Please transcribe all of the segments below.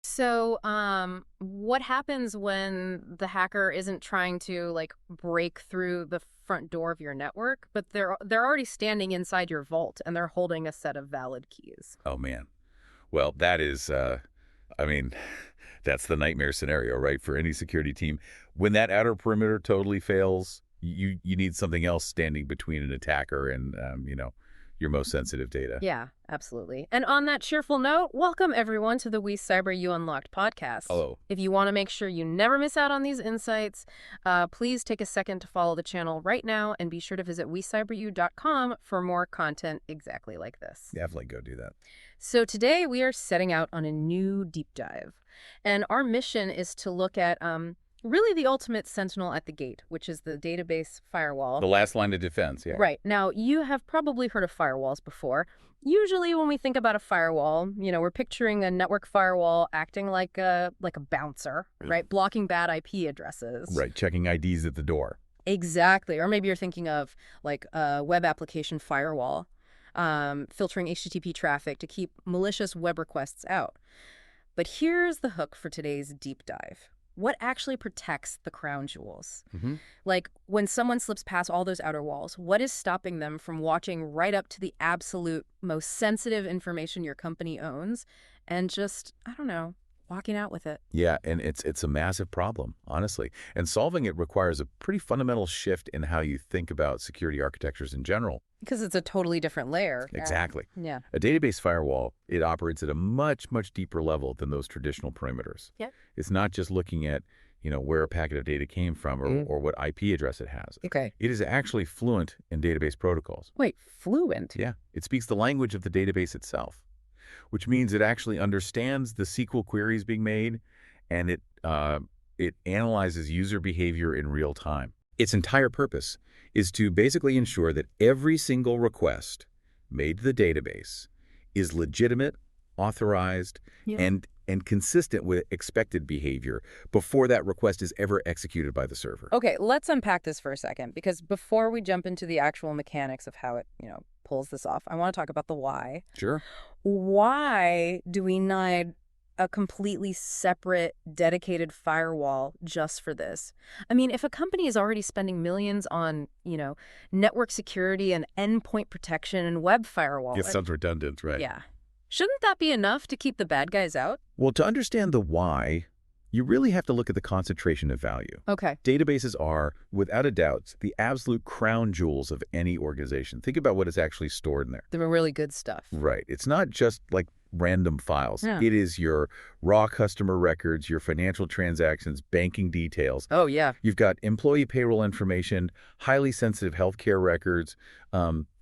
So, what happens when the hacker isn't trying to like break through the front door of your network, but they're already standing inside your vault and they're holding a set of valid keys? Oh, man. Well, that is, I mean, that's the nightmare scenario, right, for any security team. When that outer perimeter totally fails, you need something else standing between an attacker and, your most sensitive data. Yeah, absolutely. And on that cheerful note, welcome everyone to the WeCyberYou Unlocked podcast. Hello. If you want to make sure you never miss out on these insights, please take a second to follow the channel right now and be sure to visit WeCyberYou.com for more content exactly like this. Definitely go do that. So today we are setting out on a new deep dive. And our mission is to look at really the ultimate sentinel at the gate, which is the database firewall. The last line of defense, yeah. Right. Now, you have probably heard of firewalls before. Usually when we think about a firewall, we're picturing a network firewall acting like a bouncer, right? Blocking bad IP addresses. Right, checking IDs at the door. Exactly. Or maybe you're thinking of like a web application firewall, filtering HTTP traffic to keep malicious web requests out. But here's the hook for today's deep dive. What actually protects the crown jewels? Like, when someone slips past all those outer walls, what is stopping them from watching right up to the absolute most sensitive information your company owns and just, I don't know, walking out with it? Yeah, and it's a massive problem, honestly. And solving it requires a pretty fundamental shift in how you think about security architectures in general. Because it's a totally different layer. Exactly. Yeah. A database firewall, it operates at a much, much deeper level than those traditional perimeters. Yep. It's not just looking at, where a packet of data came from or what IP address it has. Okay. It is actually fluent in database protocols. Wait, fluent? Yeah. It speaks the language of the database itself, which means it actually understands the SQL queries being made, and it analyzes user behavior in real time. Its entire purpose is to basically ensure that every single request made to the database is legitimate, authorized, and consistent with expected behavior before that request is ever executed by the server. Okay, let's unpack this for a second, because before we jump into the actual mechanics of how it, pulls this off, I want to talk about the why. Sure. Why do we need a completely separate, dedicated firewall just for this? I mean, if a company is already spending millions on, network security and endpoint protection and web firewall. It sounds redundant, right? Yeah. Shouldn't that be enough to keep the bad guys out? Well, to understand the why, you really have to look at the concentration of value. Okay. Databases are, without a doubt, the absolute crown jewels of any organization. Think about what is actually stored in there. The really good stuff. Right. It's not just like random files. Yeah. It is your raw customer records, your financial transactions, banking details. Oh, yeah. You've got employee payroll information, highly sensitive healthcare records,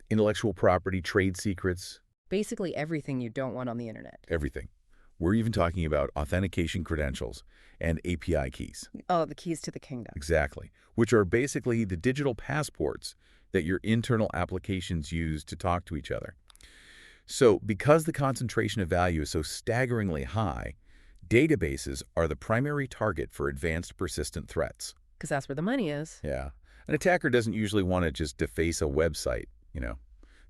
intellectual property, trade secrets. Basically everything you don't want on the internet. Everything. We're even talking about authentication credentials and API keys. Oh, the keys to the kingdom. Exactly. Which are basically the digital passports that your internal applications use to talk to each other. So because the concentration of value is so staggeringly high, databases are the primary target for advanced persistent threats. Because that's where the money is. Yeah. An attacker doesn't usually want to just deface a website,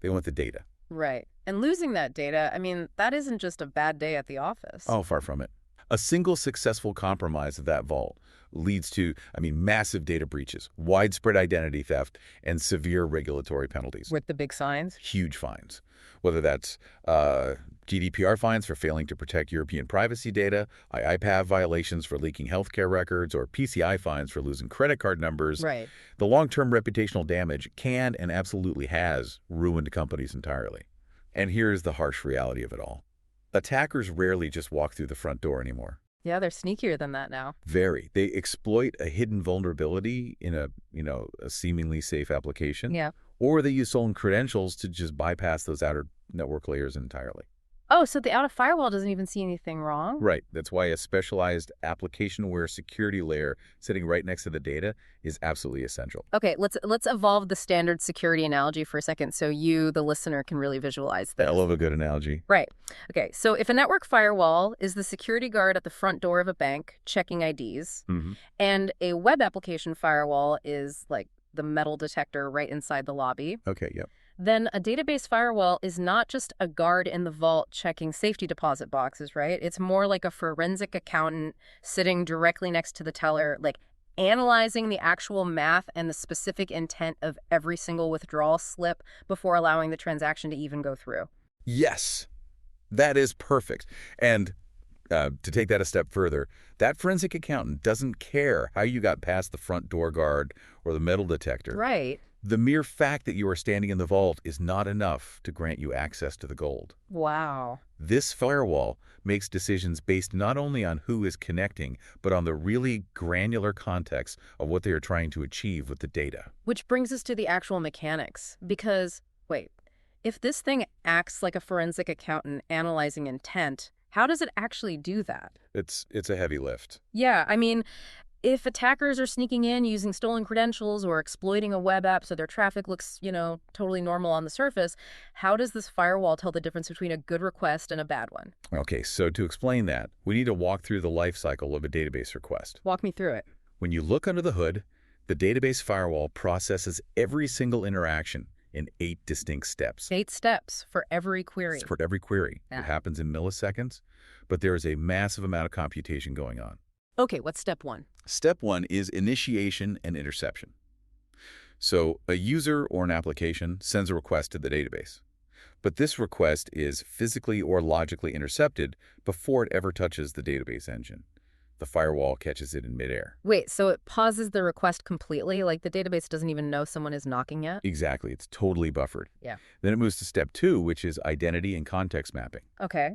They want the data. Right. And losing that data, I mean, that isn't just a bad day at the office. Oh, far from it. A single successful compromise of that vault leads to, massive data breaches, widespread identity theft, and severe regulatory penalties. With the big signs? Huge fines. Whether that's GDPR fines for failing to protect European privacy data, IPAV violations for leaking healthcare records, or PCI fines for losing credit card numbers. Right. The long-term reputational damage can and absolutely has ruined companies entirely. And here's the harsh reality of it all. Attackers rarely just walk through the front door anymore. Yeah, they're sneakier than that now. Very. They exploit a hidden vulnerability in a seemingly safe application. Yeah. Or they use stolen credentials to just bypass those outer network layers entirely. Oh, so the outer firewall doesn't even see anything wrong? Right. That's why a specialized application-aware security layer sitting right next to the data is absolutely essential. Okay, let's evolve the standard security analogy for a second so you, the listener, can really visualize this. I love a good analogy. Right. Okay, so if a network firewall is the security guard at the front door of a bank checking IDs, and a web application firewall is like the metal detector right inside the lobby. Okay, yep. then a database firewall is not just a guard in the vault checking safety deposit boxes, right? It's more like a forensic accountant sitting directly next to the teller, like analyzing the actual math and the specific intent of every single withdrawal slip before allowing the transaction to even go through. Yes, that is perfect. And to take that a step further, that forensic accountant doesn't care how you got past the front door guard or the metal detector. Right. The mere fact that you are standing in the vault is not enough to grant you access to the gold. Wow. This firewall makes decisions based not only on who is connecting, but on the really granular context of what they are trying to achieve with the data. Which brings us to the actual mechanics. Because, wait, if this thing acts like a forensic accountant analyzing intent, how does it actually do that? It's a heavy lift. Yeah, I mean, if attackers are sneaking in using stolen credentials or exploiting a web app so their traffic looks, totally normal on the surface, how does this firewall tell the difference between a good request and a bad one? Okay, so to explain that, we need to walk through the life cycle of a database request. Walk me through it. When you look under the hood, the database firewall processes every single interaction in 8 distinct steps. 8 steps for every query. For every query. Yeah. It happens in milliseconds, but there is a massive amount of computation going on. Okay, what's step 1? Step 1 is initiation and interception. So a user or an application sends a request to the database, but this request is physically or logically intercepted before it ever touches the database engine. The firewall catches it in midair. Wait, so it pauses the request completely? Like the database doesn't even know someone is knocking yet? Exactly. It's totally buffered. Yeah. Then it moves to step 2, which is identity and context mapping. Okay.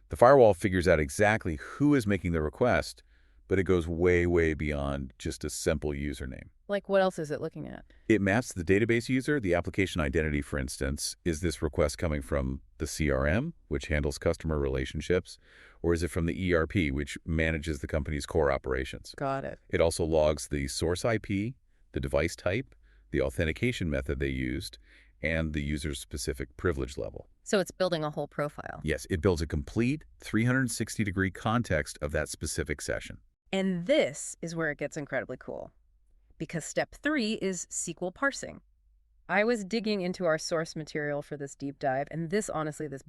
The firewall figures out exactly who is making the request, but it goes way, way beyond just a simple username. Like what else is it looking at? It maps the database user, the application identity, for instance. Is this request coming from the CRM, which handles customer relationships, or is it from the ERP, which manages the company's core operations? Got it. It also logs the source IP, the device type, the authentication method they used, and the user's specific privilege level. So it's building a whole profile. Yes, it builds a complete 360-degree context of that specific session. And this is where it gets incredibly cool. Because step 3 is SQL parsing. I was digging into our source material for this deep dive, and this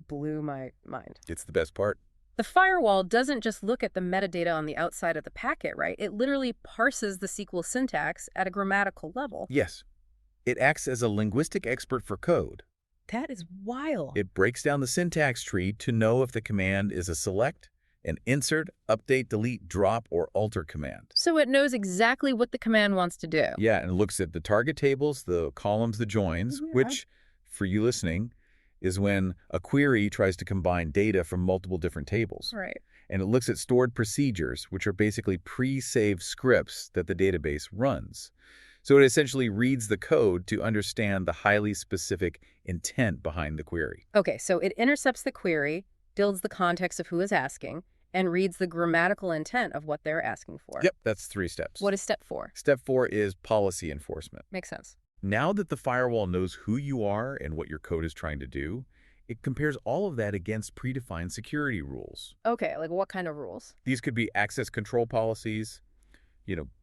blew my mind. It's the best part. The firewall doesn't just look at the metadata on the outside of the packet, right? It literally parses the SQL syntax at a grammatical level. Yes. It acts as a linguistic expert for code. That is wild. It breaks down the syntax tree to know if the command is a select, an insert, update, delete, drop, or alter command. So it knows exactly what the command wants to do. Yeah, and it looks at the target tables, the columns, the joins, which, for you listening, is when a query tries to combine data from multiple different tables. Right. And it looks at stored procedures, which are basically pre-saved scripts that the database runs. So it essentially reads the code to understand the highly specific intent behind the query. Okay, so it intercepts the query, builds the context of who is asking, and reads the grammatical intent of what they're asking for. Yep, that's 3 steps. What is step 4? Step 4 is policy enforcement. Makes sense. Now that the firewall knows who you are and what your code is trying to do, it compares all of that against predefined security rules. Okay, like what kind of rules? These could be access control policies,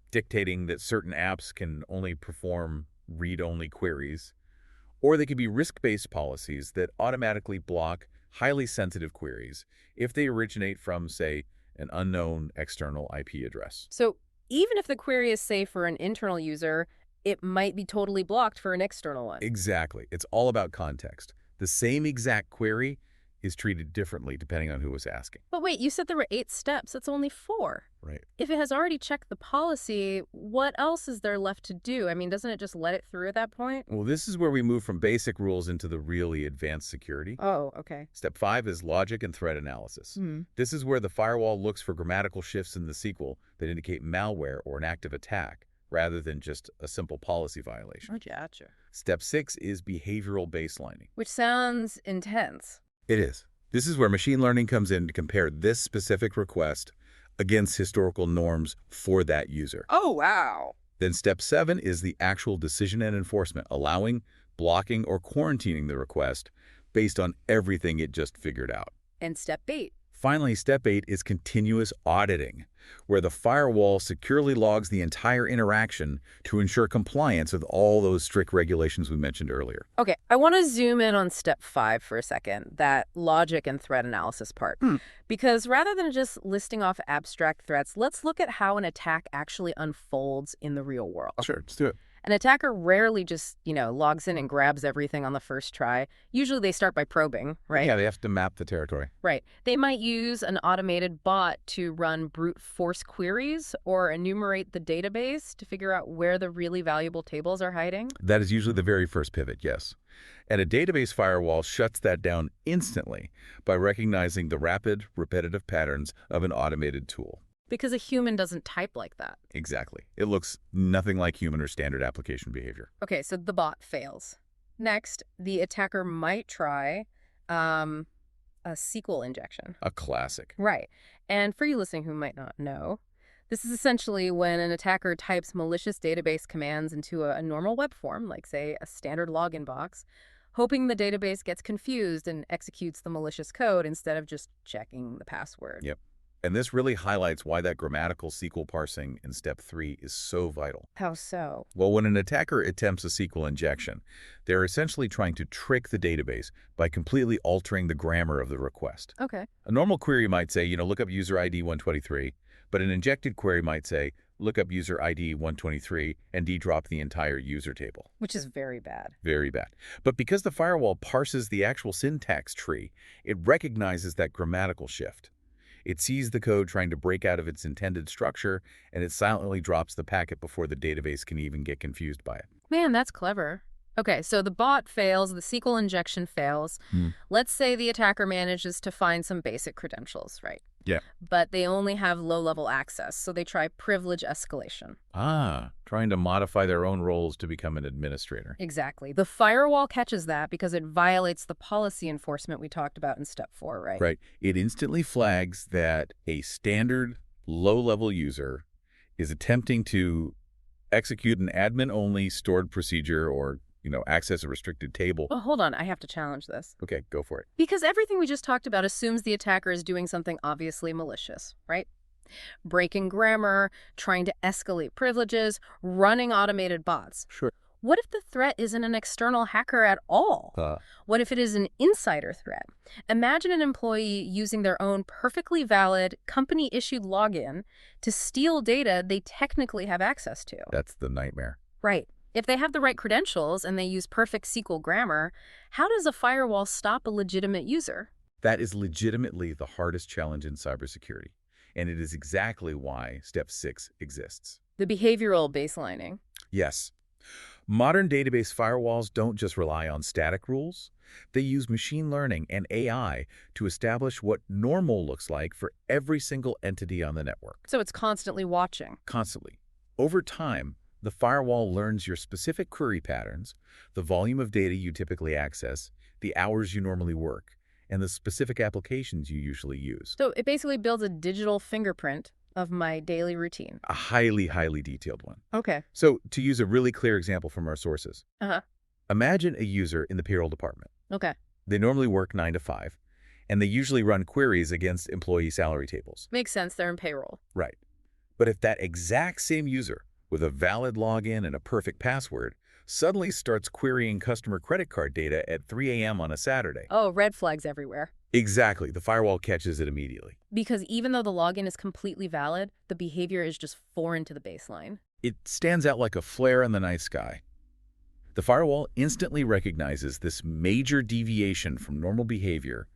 dictating that certain apps can only perform read-only queries, or they could be risk-based policies that automatically block highly sensitive queries if they originate from, say, an unknown external IP address. So even if the query is safe for an internal user, it might be totally blocked for an external one. Exactly. It's all about context. The same exact query is treated differently depending on who was asking. But wait, you said there were 8 steps. It's only 4. Right. If it has already checked the policy, what else is there left to do? I mean, doesn't it just let it through at that point? Well, this is where we move from basic rules into the really advanced security. Oh, okay. Step 5 is logic and threat analysis. This is where the firewall looks for grammatical shifts in the SQL that indicate malware or an active attack, rather than just a simple policy violation. Oh, gotcha. Step 6 is behavioral baselining. Which sounds intense. It is. This is where machine learning comes in to compare this specific request against historical norms for that user. Oh, wow. Then step 7 is the actual decision and enforcement, allowing, blocking, or quarantining the request based on everything it just figured out. And step 8. Finally, step 8 is continuous auditing, where the firewall securely logs the entire interaction to ensure compliance with all those strict regulations we mentioned earlier. Okay, I want to zoom in on step 5 for a second, that logic and threat analysis part. Because rather than just listing off abstract threats, let's look at how an attack actually unfolds in the real world. Sure, let's do it. An attacker rarely just, logs in and grabs everything on the first try. Usually they start by probing, right? Yeah, they have to map the territory. Right. They might use an automated bot to run brute force queries or enumerate the database to figure out where the really valuable tables are hiding. That is usually the very first pivot, yes. And a database firewall shuts that down instantly by recognizing the rapid, repetitive patterns of an automated tool. Because a human doesn't type like that. Exactly. It looks nothing like human or standard application behavior. Okay, so the bot fails. Next, the attacker might try a SQL injection. A classic. Right. And for you listening who might not know, this is essentially when an attacker types malicious database commands into a normal web form, like, say, a standard login box, hoping the database gets confused and executes the malicious code instead of just checking the password. Yep. And this really highlights why that grammatical SQL parsing in step 3 is so vital. How so? Well, when an attacker attempts a SQL injection, they're essentially trying to trick the database by completely altering the grammar of the request. Okay. A normal query might say, look up user ID 123, but an injected query might say, look up user ID 123 and de-drop the entire user table. Which is very bad. Very bad. But because the firewall parses the actual syntax tree, it recognizes that grammatical shift. It sees the code trying to break out of its intended structure, and it silently drops the packet before the database can even get confused by it. Man, that's clever. Okay, so the bot fails, the SQL injection fails. Let's say the attacker manages to find some basic credentials, right? Yeah. But they only have low-level access, so they try privilege escalation. Trying to modify their own roles to become an administrator. Exactly. The firewall catches that because it violates the policy enforcement we talked about in step 4, right? Right. It instantly flags that a standard low-level user is attempting to execute an admin-only stored procedure or access a restricted table. Well, hold on. I have to challenge this. Okay, go for it. Because everything we just talked about assumes the attacker is doing something obviously malicious, right? Breaking grammar, trying to escalate privileges, running automated bots. Sure. What if the threat isn't an external hacker at all? What if it is an insider threat? Imagine an employee using their own perfectly valid company-issued login to steal data they technically have access to. That's the nightmare. Right. If they have the right credentials and they use perfect SQL grammar, how does a firewall stop a legitimate user? That is legitimately the hardest challenge in cybersecurity, and it is exactly why Step 6 exists. The behavioral baselining. Yes. Modern database firewalls don't just rely on static rules. They use machine learning and AI to establish what normal looks like for every single entity on the network. So it's constantly watching. Constantly. Over time, the firewall learns your specific query patterns, the volume of data you typically access, the hours you normally work, and the specific applications you usually use. So it basically builds a digital fingerprint of my daily routine. A highly, highly detailed one. Okay. So to use a really clear example from our sources, Uh-huh. imagine a user in the payroll department. Okay. They normally work 9 to 5, and they usually run queries against employee salary tables. Makes sense. They're in payroll. Right. But if that exact same user with a valid login and a perfect password suddenly starts querying customer credit card data at 3 a.m. on a Saturday. Oh, red flags everywhere. Exactly. The firewall catches it immediately. Because even though the login is completely valid, the behavior is just foreign to the baseline. It stands out like a flare in the night sky. The firewall instantly recognizes this major deviation from normal behavior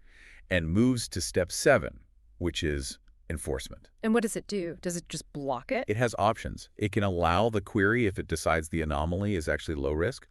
and moves to step 7, which is enforcement. And what does it do? Does it just block it? It has options. It can allow the query if it decides the anomaly is actually low risk.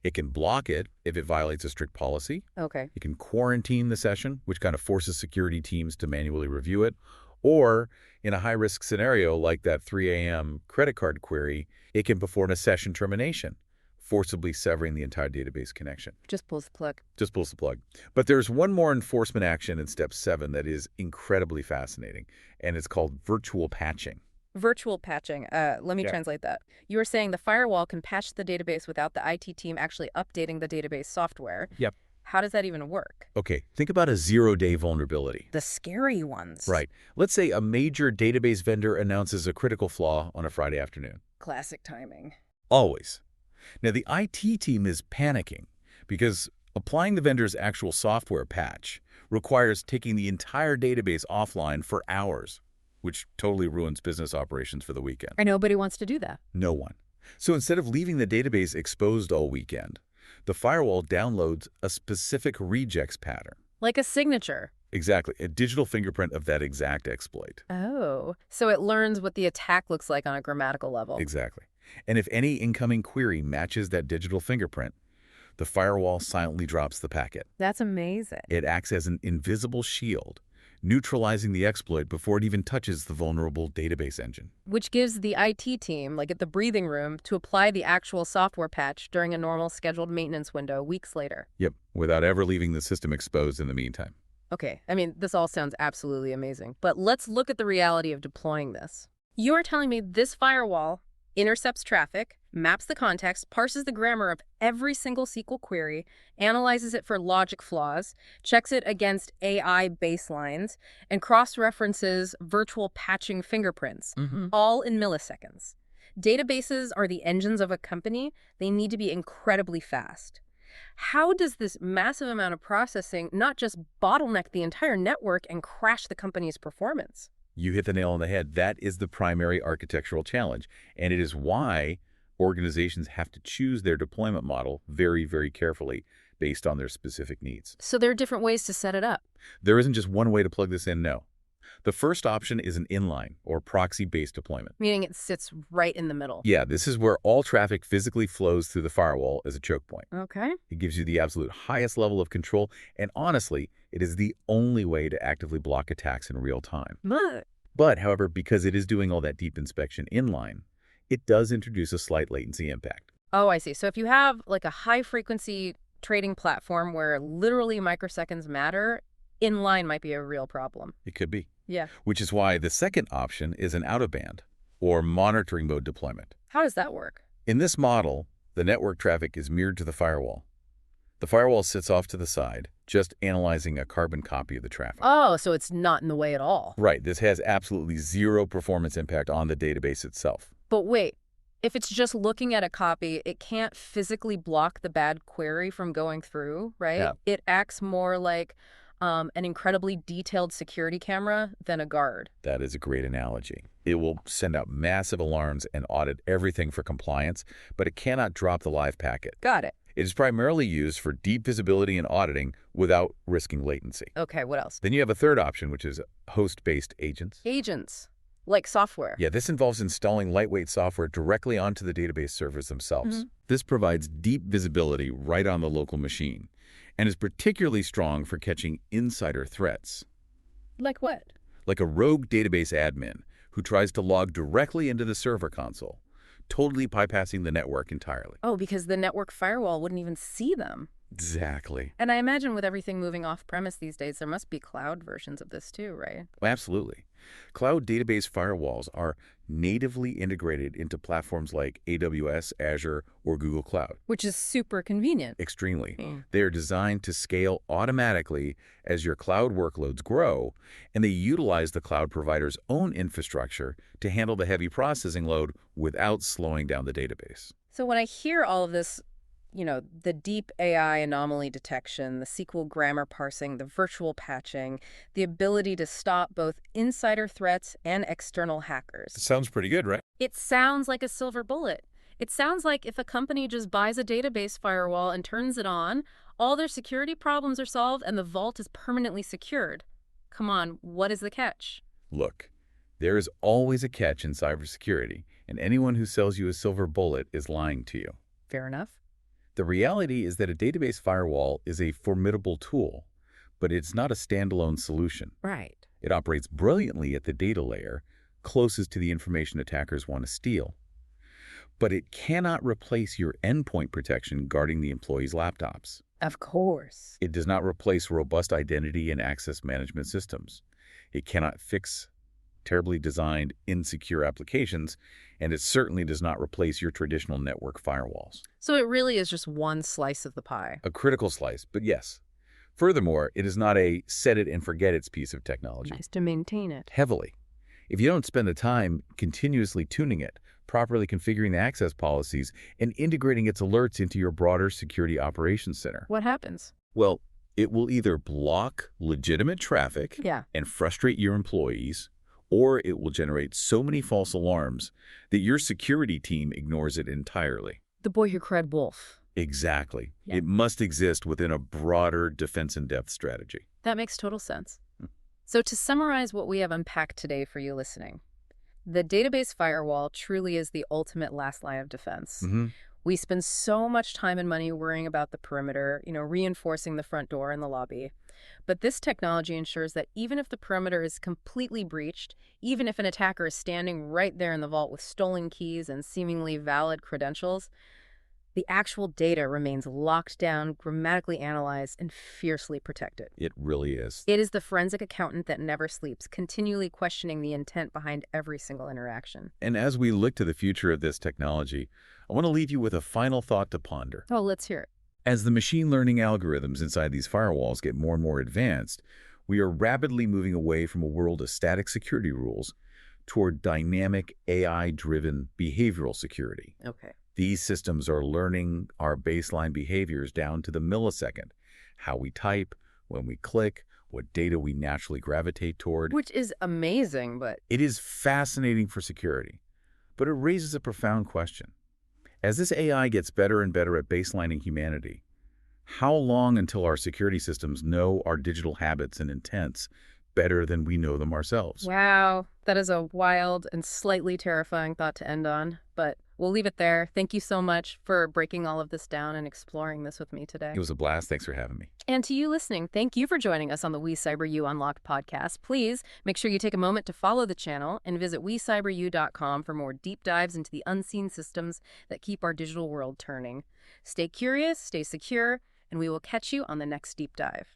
It can block it if it violates a strict policy. Okay. It can quarantine the session, which kind of forces security teams to manually review it. Or in a high-risk scenario like that 3 a.m. credit card query, it can perform a session termination, forcibly severing the entire database connection. Just pulls the plug. Just pulls the plug. But there's one more enforcement action in step 7 that is incredibly fascinating, and it's called virtual patching. Virtual patching. Let me translate that. You were saying the firewall can patch the database without the IT team actually updating the database software. Yep. How does that even work? Okay, think about a zero-day vulnerability. The scary ones. Right. Let's say a major database vendor announces a critical flaw on a Friday afternoon. Classic timing. Always. Now, the IT team is panicking because applying the vendor's actual software patch requires taking the entire database offline for hours, which totally ruins business operations for the weekend. And nobody wants to do that. No one. So instead of leaving the database exposed all weekend, the firewall downloads a specific regex pattern. Like a signature. Exactly, a digital fingerprint of that exact exploit. Oh, so it learns what the attack looks like on a grammatical level. Exactly. And if any incoming query matches that digital fingerprint, the firewall silently drops the packet. That's amazing. It acts as an invisible shield, neutralizing the exploit before it even touches the vulnerable database engine. Which gives the IT team, like at the breathing room, to apply the actual software patch during a normal scheduled maintenance window weeks later. Yep, without ever leaving the system exposed in the meantime. Okay, I mean, this all sounds absolutely amazing, but let's look at the reality of deploying this. You are telling me this firewall intercepts traffic, maps the context, parses the grammar of every single SQL query, analyzes it for logic flaws, checks it against AI baselines, and cross-references virtual patching fingerprints, all in milliseconds. Databases are the engines of a company. They need to be incredibly fast. How does this massive amount of processing not just bottleneck the entire network and crash the company's performance? You hit the nail on the head. That is the primary architectural challenge, and it is why organizations have to choose their deployment model very, very carefully based on their specific needs. So there are different ways to set it up. There isn't just one way to plug this in, no. The first option is an inline or proxy-based deployment. Meaning it sits right in the middle. Yeah, this is where all traffic physically flows through the firewall as a choke point. Okay. It gives you the absolute highest level of control, and honestly, it is the only way to actively block attacks in real time. But, however, because it is doing all that deep inspection inline, it does introduce a slight latency impact. Oh, I see. So if you have like a high-frequency trading platform where literally microseconds matter, inline might be a real problem. It could be. Yeah. Which is why the second option is an out-of-band or monitoring mode deployment. How does that work? In this model, the network traffic is mirrored to the firewall. The firewall sits off to the side, just analyzing a carbon copy of the traffic. Oh, so it's not in the way at all. Right. This has absolutely zero performance impact on the database itself. But wait, if it's just looking at a copy, it can't physically block the bad query from going through, right? Yeah. It acts more like an incredibly detailed security camera than a guard. That is a great analogy. It will send out massive alarms and audit everything for compliance, but it cannot drop the live packet. Got it. It is primarily used for deep visibility and auditing without risking latency. Okay, what else? Then you have a third option, which is host-based agents. Agents, like software. Yeah, this involves installing lightweight software directly onto the database servers themselves. This provides deep visibility right on the local machine and is particularly strong for catching insider threats. Like what? Like a rogue database admin who tries to log directly into the server console, totally bypassing the network entirely. Oh, because the network firewall wouldn't even see them. Exactly. And I imagine with everything moving off-premise these days, there must be cloud versions of this too, right? Absolutely. Cloud database firewalls are natively integrated into platforms like AWS, Azure, or Google Cloud. Which is super convenient. Extremely. They are designed to scale automatically as your cloud workloads grow, and they utilize the cloud provider's own infrastructure to handle the heavy processing load without slowing down the database. So when I hear all of this, you know, the deep AI anomaly detection, the SQL grammar parsing, the virtual patching, the ability to stop both insider threats and external hackers. Sounds pretty good, right? It sounds like a silver bullet. It sounds like if a company just buys a database firewall and turns it on, all their security problems are solved and the vault is permanently secured. Come on, what is the catch? Look, there is always a catch in cybersecurity, and anyone who sells you a silver bullet is lying to you. Fair enough. The reality is that a database firewall is a formidable tool, but it's not a standalone solution. Right. It operates brilliantly at the data layer, closest to the information attackers want to steal. But it cannot replace your endpoint protection guarding the employees' laptops. Of course. It does not replace robust identity and access management systems. It cannot fix terribly designed, insecure applications, and it certainly does not replace your traditional network firewalls. So it really is just one slice of the pie. A critical slice, but yes, Furthermore, it is not a set-it-and-forget-it's piece of technology. Nice to maintain it. Heavily. If you don't spend the time continuously tuning it, properly configuring the access policies, and integrating its alerts into your broader security operations center. What happens? Well, it will either block legitimate traffic Yeah. and frustrate your employees, or it will generate so many false alarms that your security team ignores it entirely. The boy who cried wolf. Exactly. Yeah. It must exist within a broader defense-in-depth strategy. That makes total sense. So to summarize what we have unpacked today for you listening, the database firewall truly is the ultimate last line of defense. We spend so much time and money worrying about the perimeter, reinforcing the front door and the lobby. But this technology ensures that even if the perimeter is completely breached, even if an attacker is standing right there in the vault with stolen keys and seemingly valid credentials, the actual data remains locked down, grammatically analyzed, and fiercely protected. It really is. It is the forensic accountant that never sleeps, continually questioning the intent behind every single interaction. And as we look to the future of this technology, I want to leave you with a final thought to ponder. Oh, let's hear it. As the machine learning algorithms inside these firewalls get more and more advanced, we are rapidly moving away from a world of static security rules toward dynamic AI-driven behavioral security. Okay. These systems are learning our baseline behaviors down to the millisecond, how we type, when we click, what data we naturally gravitate toward. Which is amazing, but... It is fascinating for security, but it raises a profound question. As this AI gets better and better at baselining humanity, how long until our security systems know our digital habits and intents better than we know them ourselves? Wow, that is a wild and slightly terrifying thought to end on, but we'll leave it there. Thank you so much for breaking all of this down and exploring this with me today. It was a blast. Thanks for having me. And to you listening, thank you for joining us on the WeCyberYou Unlocked podcast. Please make sure you take a moment to follow the channel and visit WeCyberYou.com for more deep dives into the unseen systems that keep our digital world turning. Stay curious, stay secure, and we will catch you on the next deep dive.